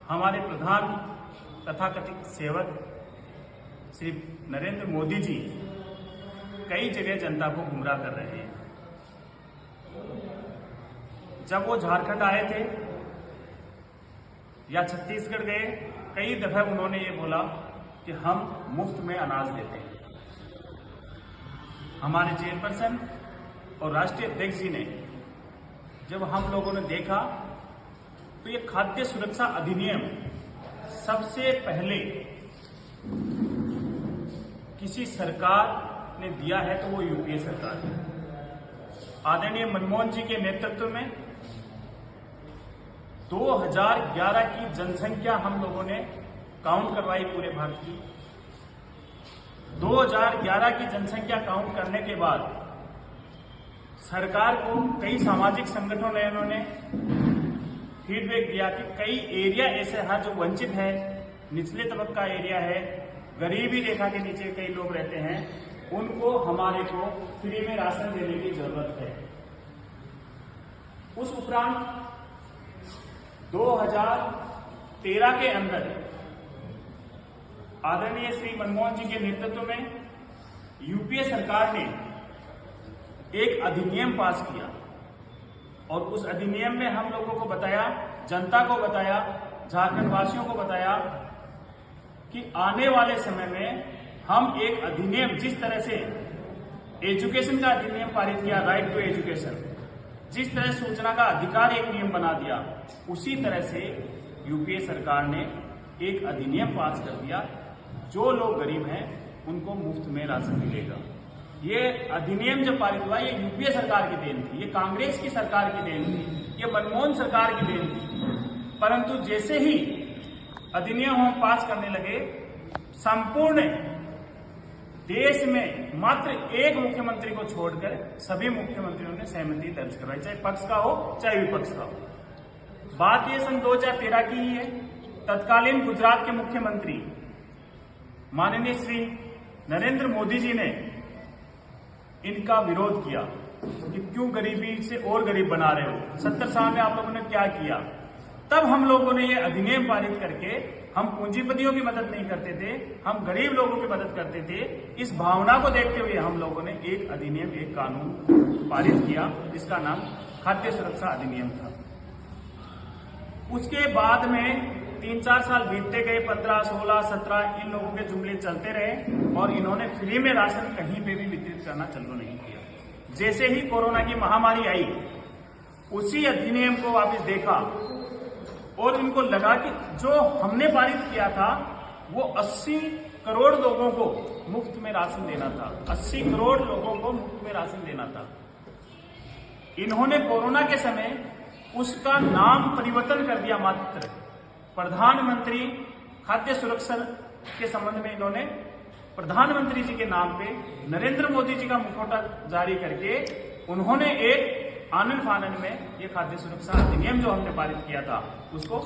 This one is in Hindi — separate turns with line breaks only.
हमारे प्रधान तथाकथित सेवक श्री नरेंद्र मोदी जी कई जगह जनता को गुमराह कर रहे हैं। जब वो झारखंड आए थे या छत्तीसगढ़ गए, कई दफे उन्होंने ये बोला कि हम मुफ्त में अनाज देते हैं। हमारे चेयरपर्सन और राष्ट्रीय अध्यक्ष जी ने जब हम लोगों ने देखा तो ये खाद्य सुरक्षा अधिनियम सबसे पहले किसी सरकार ने दिया है तो वो यूपीए सरकार है। आदरणीय मनमोहन जी के नेतृत्व में 2011 की जनसंख्या हम लोगों ने काउंट करवाई पूरे भारत की। 2011 की जनसंख्या काउंट करने के बाद सरकार को कई सामाजिक संगठनों ने उन्होंने फीडबैक दिया कि कई एरिया ऐसे हैं जो वंचित है, निचले तबका एरिया है, गरीबी रेखा के नीचे कई लोग रहते हैं, उनको हमारे को फ्री में राशन देने की जरूरत है। उस उपरांत 2013 के अंदर आदरणीय श्री मनमोहन जी के नेतृत्व में यूपीए सरकार ने एक अधिनियम पास किया और उस अधिनियम में हम लोगों को बताया, जनता को बताया, झारखंड वासियों को बताया कि आने वाले समय में हम एक अधिनियम, जिस तरह से एजुकेशन का अधिनियम पारित किया, राइट टू एजुकेशन, जिस तरह सूचना का अधिकार एक नियम बना दिया, उसी तरह से यूपीए सरकार ने एक अधिनियम पास कर दिया। जो लोग गरीब हैं उनको मुफ्त में राशन मिलेगा। ये अधिनियम जब पारित हुआ, ये यूपीए सरकार की देन थी, ये कांग्रेस की सरकार की देन थी, ये मनमोहन सरकार की देन थी। परंतु जैसे ही अधिनियम हम पास करने लगे, संपूर्ण देश में मात्र एक मुख्यमंत्री को छोड़कर सभी मुख्यमंत्रियों ने सहमति दर्ज करवाई, चाहे पक्ष का हो चाहे विपक्ष का हो। बात ये सन 2013 की ही है। तत्कालीन गुजरात के मुख्यमंत्री माननीय श्री नरेंद्र मोदी जी ने इनका विरोध किया कि क्यों गरीबी से और गरीब बना रहे हो, 70 साल में आप लोगों ने क्या किया। तब हम लोगों ने ये अधिनियम पारित करके, हम पूंजीपतियों की मदद नहीं करते थे, हम गरीब लोगों की मदद करते थे। इस भावना को देखते हुए हम लोगों ने एक अधिनियम, एक कानून पारित किया जिसका नाम खाद्य सुरक्षा अधिनियम था। उसके बाद में 3-4 साल बीतते गए, 15, 16, 17 इन लोगों के जुमले चलते रहे और इन्होंने फ्री में राशन कहीं पे भी वितरित करना चालू नहीं किया। जैसे ही कोरोना की महामारी आई, उसी अधिनियम को वापस देखा और इनको लगा कि जो हमने पारित किया था वो 80 करोड़ लोगों को मुफ्त में राशन देना था, 80 करोड़ लोगों को मुफ्त में राशन देना था। इन्होंने कोरोना के समय उसका नाम परिवर्तन कर दिया, मात्र प्रधानमंत्री खाद्य सुरक्षा के संबंध में इन्होंने प्रधानमंत्री जी के नाम पे नरेंद्र मोदी जी का मुखौटा जारी करके उन्होंने एक आनन फानन में ये खाद्य सुरक्षा अधिनियम जो हमने पारित किया था उसको